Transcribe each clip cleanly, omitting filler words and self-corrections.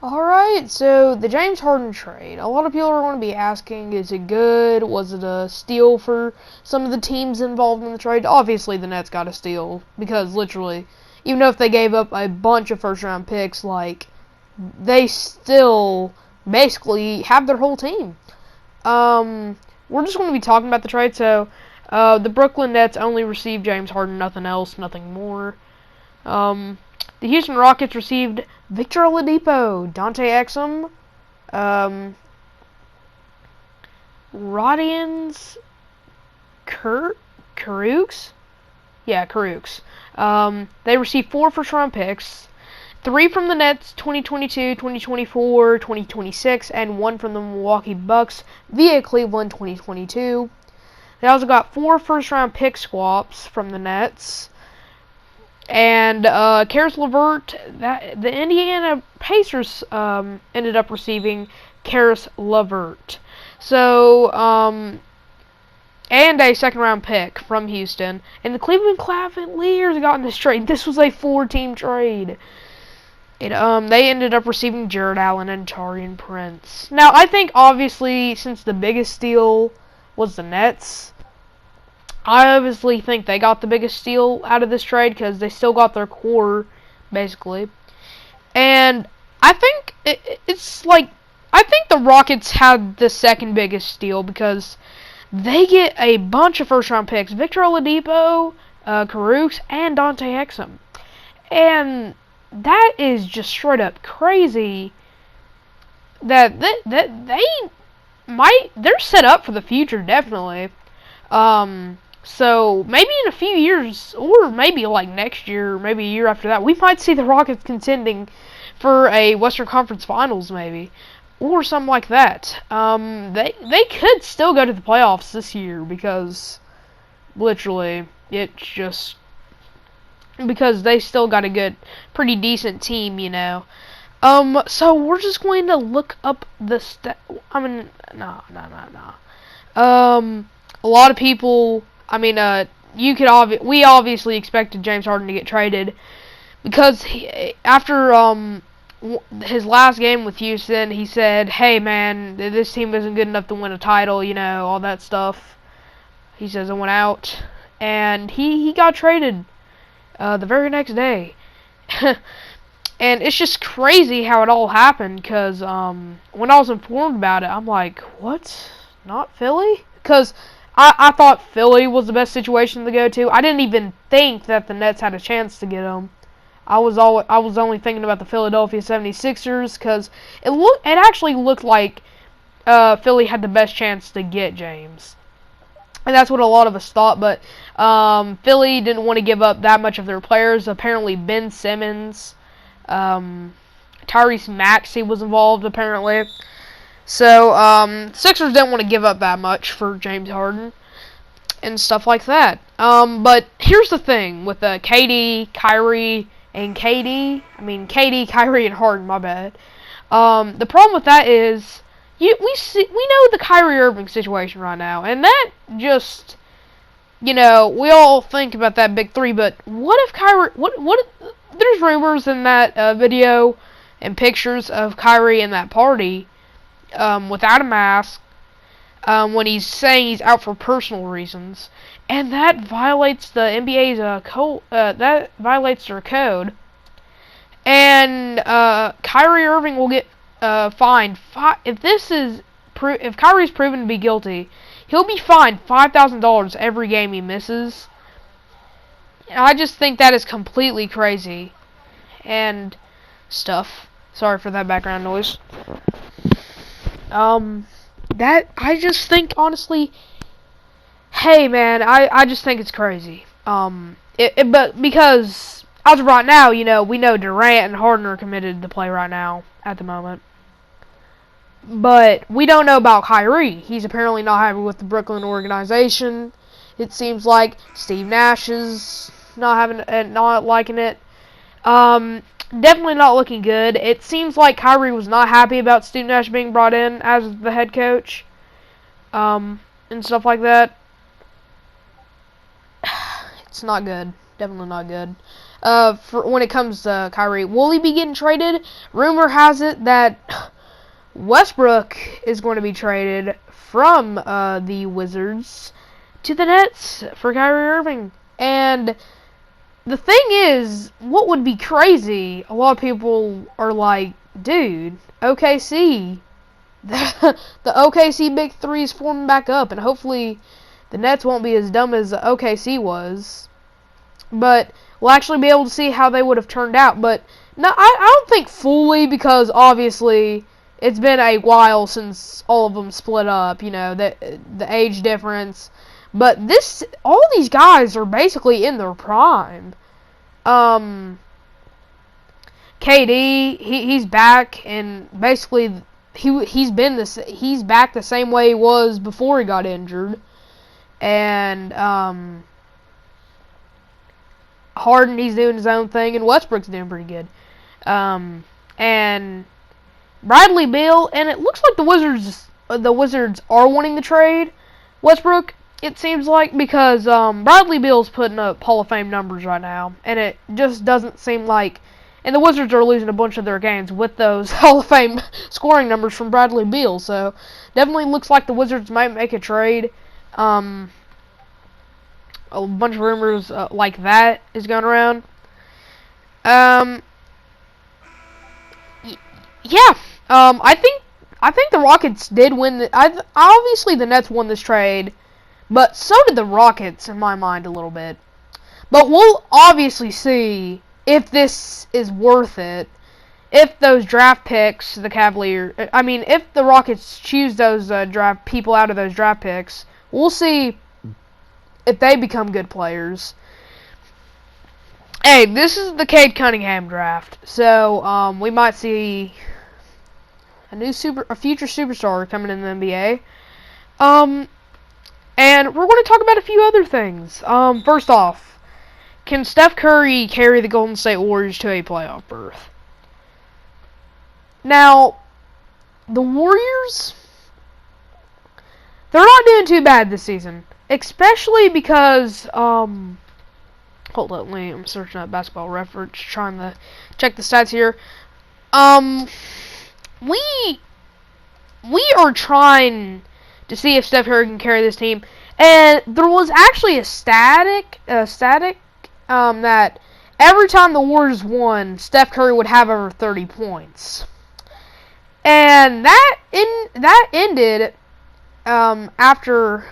Alright, so the James Harden trade. A lot of people are going to be asking, is it good? Was it a steal for some of the teams involved in the trade? Obviously, the Nets got a steal because literally, even though if they gave up a bunch of first-round picks, they still basically have their whole team. We're just going to be talking about the trade. So, the Brooklyn Nets only received James Harden, nothing else, nothing more. The Houston Rockets received Victor Oladipo, Dante Exum, Rodians, Karooks? Yeah, Karooks. They received 4 first-round picks, 3 from the Nets, 2022, 2024, 2026, and 1 from the Milwaukee Bucks via Cleveland 2022. They also got 4 first-round pick swaps from the Nets. And Karis LeVert, the Indiana Pacers ended up receiving Karis LeVert. So, and a second-round pick from Houston. And the Cleveland Cavaliers got in this trade. This was a 4-team trade. They ended up receiving Jared Allen and Taurean Prince. Now, I think, obviously, since the biggest steal was the Nets, I obviously think they got the biggest steal out of this trade because they still got their core, basically. And I think I think the Rockets had the second biggest steal because they get a bunch of first-round picks. Victor Oladipo, Karooks, and Dante Exum. And that is just straight up crazy that they're set up for the future, definitely. So maybe in a few years, or maybe like next year, or maybe a year after that, we might see the Rockets contending for a Western Conference Finals, maybe, or something like that. They could still go to the playoffs this year because literally it's just because they still got a good, pretty decent team, you know. So we're just going to look up the no. A lot of people. We obviously expected James Harden to get traded because after his last game with Houston, he said, "Hey man, this team isn't good enough to win a title," you know, all that stuff. He says I went out, and he got traded the very next day. And it's just crazy how it all happened because when I was informed about it, I'm like, what? Not Philly? Because I thought Philly was the best situation to go to. I didn't even think that the Nets had a chance to get him. I was only thinking about the Philadelphia 76ers because it actually looked like Philly had the best chance to get James. And that's what a lot of us thought, but Philly didn't want to give up that much of their players. Apparently Ben Simmons, Tyrese Maxey was involved apparently. So, Sixers didn't want to give up that much for James Harden and stuff like that. But here's the thing with KD, Kyrie, and KD, Kyrie, and Harden, my bad. The problem with that is we know the Kyrie Irving situation right now, and that just, you know, we all think about that big three, but what if Kyrie, there's rumors in that video and pictures of Kyrie in that party without a mask, when he's saying he's out for personal reasons, and that violates the NBA's code. That violates their code, and Kyrie Irving will get fined. If Kyrie's proven to be guilty, he'll be fined $5,000 every game he misses. I just think that is completely crazy and stuff. Sorry for that background noise. That I just think honestly, hey man, I just think it's crazy. But because as of right now, you know, we know Durant and Harden are committed to play right now at the moment. But we don't know about Kyrie. He's apparently not happy with the Brooklyn organization. It seems like Steve Nash is not liking it. Definitely not looking good. It seems like Kyrie was not happy about Steve Nash being brought in as the head coach, and stuff like that. It's not good. Definitely not good. for when it comes to Kyrie. Will he be getting traded? Rumor has it that Westbrook is going to be traded from the Wizards to the Nets for Kyrie Irving. And the thing is, what would be crazy, a lot of people are like, dude, OKC, the OKC Big Three is forming back up, and hopefully the Nets won't be as dumb as OKC was. But we'll actually be able to see how they would have turned out. But no, I don't think fully, because obviously it's been a while since all of them split up, the age difference. But all these guys are basically in their prime. KD, he's back, and basically he's back the same way he was before he got injured. And Harden, he's doing his own thing, and Westbrook's doing pretty good. And Bradley Beal, and it looks like the Wizards are wanting to trade Westbrook. It seems like, because Bradley Beal's putting up Hall of Fame numbers right now, and it just doesn't seem like, and the Wizards are losing a bunch of their games with those Hall of Fame scoring numbers from Bradley Beal. So definitely looks like the Wizards might make a trade. A bunch of rumors like that is going around. Yeah. I think the Rockets did win. Obviously the Nets won this trade, but so did the Rockets in my mind a little bit. But we'll obviously see if this is worth it. If those draft picks, if the Rockets choose those draft people out of those draft picks, we'll see if they become good players. Hey, this is the Cade Cunningham draft, so we might see a future superstar coming in the NBA. And we're going to talk about a few other things. First off, can Steph Curry carry the Golden State Warriors to a playoff berth? Now, the Warriors, they're not doing too bad this season. Especially because, hold on, I'm searching up Basketball Reference, trying to check the stats here. We are trying to see if Steph Curry can carry this team, and there was actually a static, that every time the Warriors won, Steph Curry would have over 30 points, and that ended after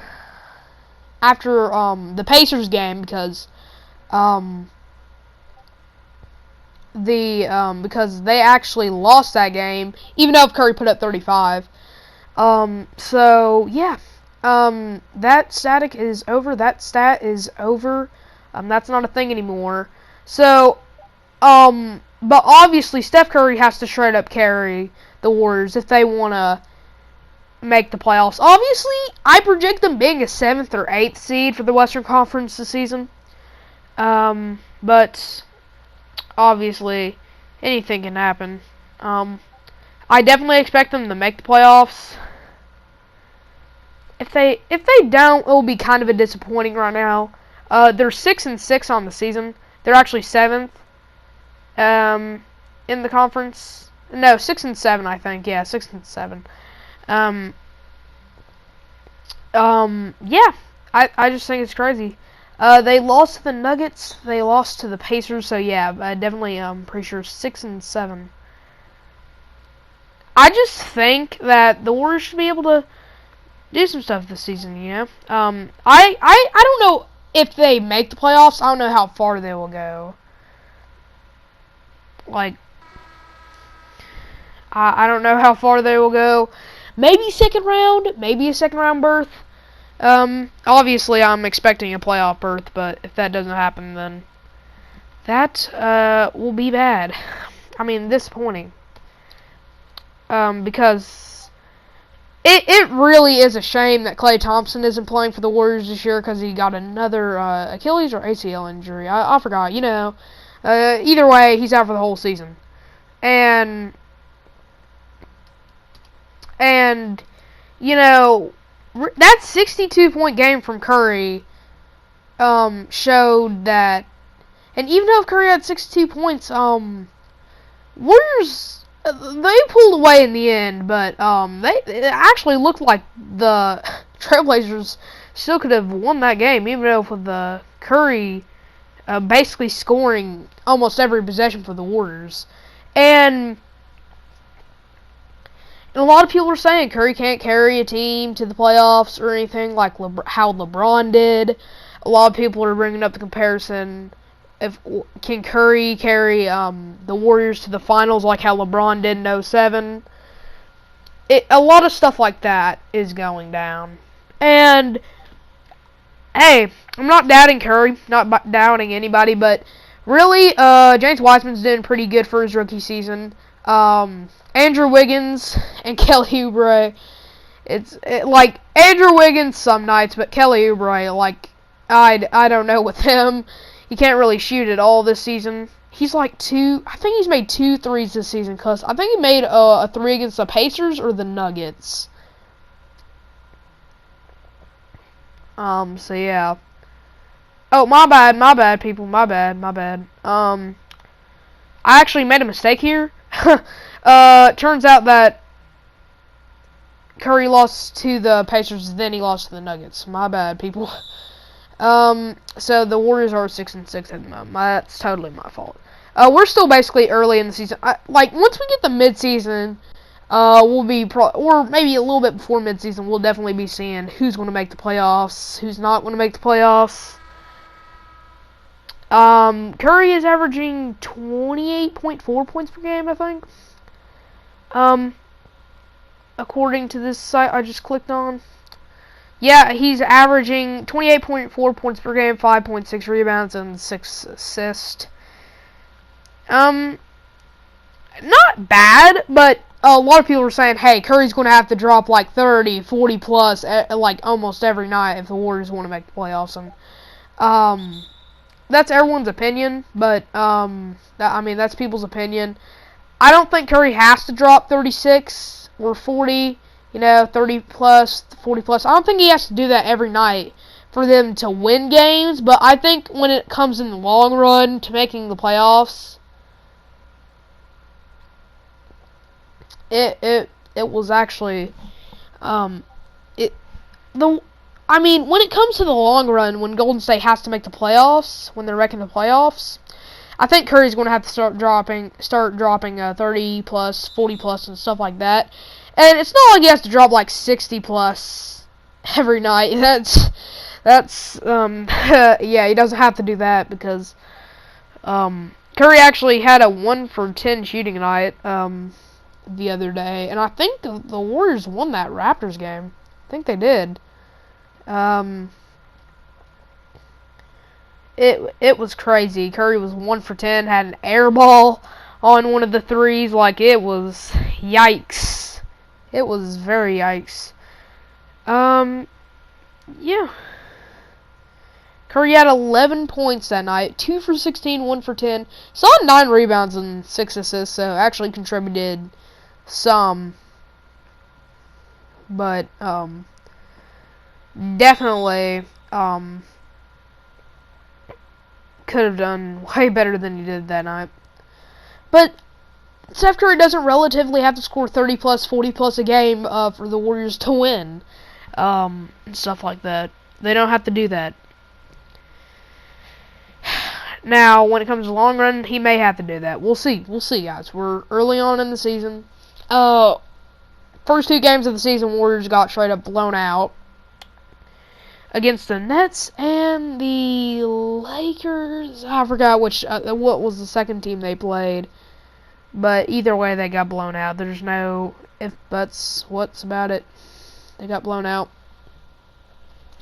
the Pacers game, because because they actually lost that game, even though Curry put up 35. So yeah, that stat is over. That's not a thing anymore. So, but obviously Steph Curry has to straight up carry the Warriors if they want to make the playoffs. Obviously, I project them being a 7th or 8th seed for the Western Conference this season. But obviously, anything can happen. I definitely expect them to make the playoffs. If they don't, it will be kind of a disappointing right now. They're 6-6 on the season. They're actually 7th in the conference. No, 6-7, I think. Yeah, 6-7. Yeah, I just think it's crazy. They lost to the Nuggets. They lost to the Pacers. So yeah, definitely. Pretty sure 6-7. I just think that the Warriors should be able to do some stuff this season. I don't know if they make the playoffs. I don't know how far they will go. Like, I don't know how far they will go. Maybe second round. Maybe a second round berth. Obviously, I'm expecting a playoff berth, but if that doesn't happen, then that will be bad. I mean, disappointing. Because it really is a shame that Klay Thompson isn't playing for the Warriors this year, because he got another Achilles or ACL injury. I forgot. Either way, he's out for the whole season. And that 62-point game from Curry showed that And even though Curry had 62 points, Warriors, they pulled away in the end, but it actually looked like the Trailblazers still could have won that game, even though with the Curry basically scoring almost every possession for the Warriors. And a lot of people are saying Curry can't carry a team to the playoffs or anything like how LeBron did. A lot of people are bringing up the comparison. Can Curry carry the Warriors to the finals like how LeBron did in 07? A lot of stuff like that is going down. And, hey, I'm not doubting Curry, not doubting anybody, but really, James Wiseman's doing pretty good for his rookie season. Andrew Wiggins and Kelly Oubre, like, Andrew Wiggins some nights, but Kelly Oubre, like, I don't know with him. He can't really shoot at all this season. He's like I think he's made 2 threes this season, because I think he made a 3 against the Pacers or the Nuggets. So yeah. Oh, my bad, people, my bad. I actually made a mistake here. Turns out that Curry lost to the Pacers, then he lost to the Nuggets. My bad, people. So the Warriors are 6-6 at the moment. That's totally my fault. We're still basically early in the season. Like, once we get the mid-season, we'll be or maybe a little bit before mid-season, we'll definitely be seeing who's going to make the playoffs, who's not going to make the playoffs. Curry is averaging 28.4 points per game, I think. According to this site I just clicked on. Yeah, he's averaging 28.4 points per game, 5.6 rebounds, and 6 assists. Not bad, but a lot of people are saying, hey, Curry's going to have to drop like 30, 40 plus, like almost every night if the Warriors want to make the playoffs. And that's everyone's opinion, but I mean, that's people's opinion. I don't think Curry has to drop 36 or 40. 30 plus, 40 plus. I don't think he has to do that every night for them to win games, but I think when it comes in the long run to making the playoffs, it was actually when it comes to the long run, when Golden State has to make the playoffs, when they're making the playoffs, I think Curry's going to have to start dropping 30 plus, 40 plus, and stuff like that. And it's not like he has to drop like 60 plus every night. Yeah, he doesn't have to do that because Curry actually had a 1 for 10 shooting night the other day, and I think the Warriors won that Raptors game. I think they did. It was crazy. Curry was 1 for 10, had an air ball on one of the threes. Like, it was yikes. It was very yikes. Yeah. Curry had 11 points that night. 2 for 16, 1 for 10. Saw 9 rebounds and 6 assists, so actually contributed some. But, definitely, could have done way better than he did that night. But Steph Curry doesn't relatively have to score 30 plus, 40 plus a game for the Warriors to win, and stuff like that. They don't have to do that. Now, when it comes to long run, he may have to do that. We'll see. We'll see, guys. We're early on in the season. First 2 games of the season, Warriors got straight up blown out against the Nets and the Lakers. I forgot what was the second team they played. But either way, they got blown out. There's no if, buts, what's about it. They got blown out.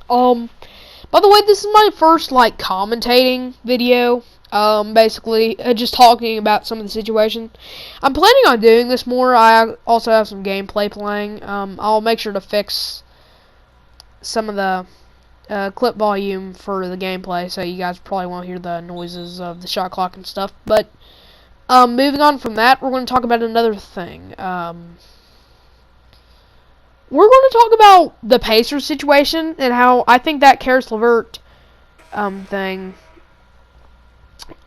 By the way, this is my first, like, commentating video. Basically, just talking about some of the situation. I'm planning on doing this more. I also have some gameplay playing. I'll make sure to fix some of the clip volume for the gameplay, so you guys probably won't hear the noises of the shot clock and stuff. But moving on from that, we're going to talk about another thing. We're going to talk about the Pacers situation and how I think that Karis LeVert thing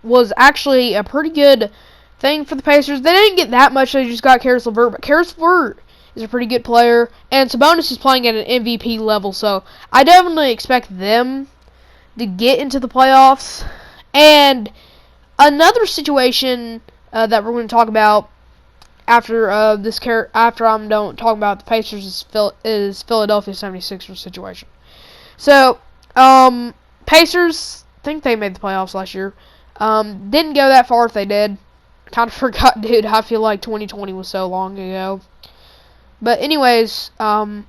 was actually a pretty good thing for the Pacers. They didn't get that much. They just got Karis LeVert, but Karis LeVert is a pretty good player, and Sabonis is playing at an MVP level, so I definitely expect them to get into the playoffs. And another situation that we're going to talk about after after I'm done talking about the Pacers is Philadelphia 76ers situation. So, Pacers, think they made the playoffs last year. Didn't go that far if they did. Kind of forgot, dude. I feel like 2020 was so long ago. But anyways, they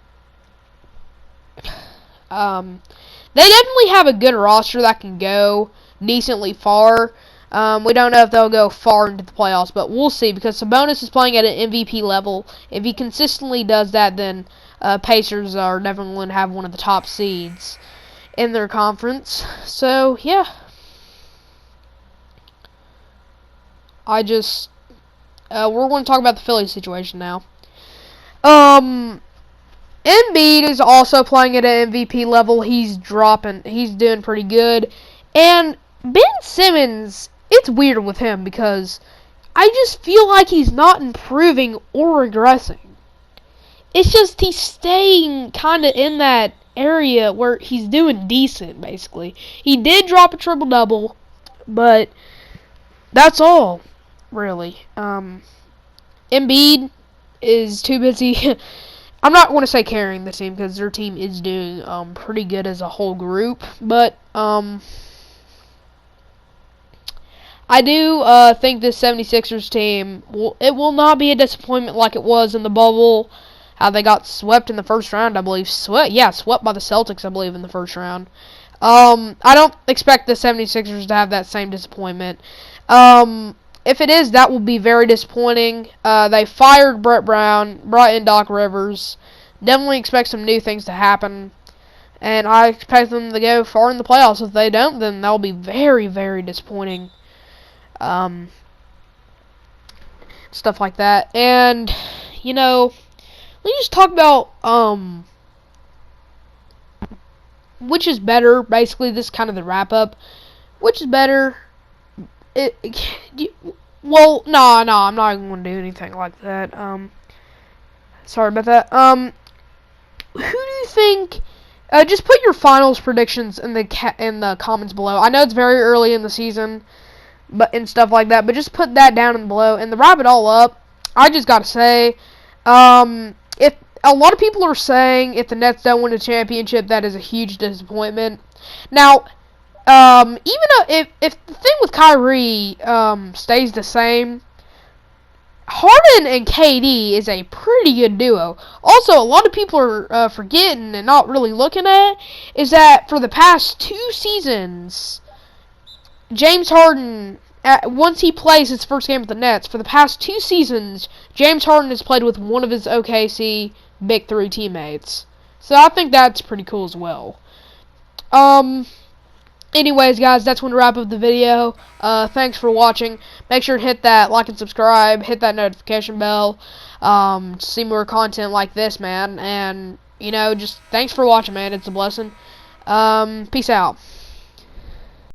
definitely have a good roster that can go decently far. We don't know if they'll go far into the playoffs, but we'll see, because Sabonis is playing at an MVP level. If he consistently does that, then Pacers are definitely going to have one of the top seeds in their conference. So, yeah. We're going to talk about the Philly situation now. Embiid is also playing at an MVP level. He's doing pretty good. And Ben Simmons, it's weird with him because I just feel like he's not improving or regressing. It's just he's staying kind of in that area where he's doing decent, basically. He did drop a triple-double, but that's all, really. Embiid is too busy. I'm not going to say carrying the team, because their team is doing pretty good as a whole group, but I do think this 76ers team, will not be a disappointment like it was in the bubble, how they got swept in the first round, I believe. Swept by the Celtics, I believe, in the first round. I don't expect the 76ers to have that same disappointment. If it is, that will be very disappointing. They fired Brett Brown, brought in Doc Rivers. Definitely expect some new things to happen. And I expect them to go far in the playoffs. If they don't, then that will be very, very disappointing. Stuff like that. And, you know, let me just talk about which is better. Basically, this is kind of the wrap-up. Which is better? Well, no, I'm not even going to do anything like that. Sorry about that. Who do you think? Just put your finals predictions in the comments below. I know it's very early in the season, and stuff like that, but just put that down in below. And to wrap it all up, I just gotta say, if a lot of people are saying if the Nets don't win a championship, that is a huge disappointment. Now, even though if the thing with Kyrie stays the same, Harden and KD is a pretty good duo. Also, a lot of people are forgetting and not really looking at is that for the past 2 seasons, James Harden, once he plays his first game with the Nets, for the past 2 seasons, James Harden has played with one of his OKC Big 3 teammates. So I think that's pretty cool as well. Anyways, guys, that's going to wrap up the video. Thanks for watching. Make sure to hit that like and subscribe. Hit that notification bell. To see more content like this, man. And, you know, just thanks for watching, man. It's a blessing. Peace out.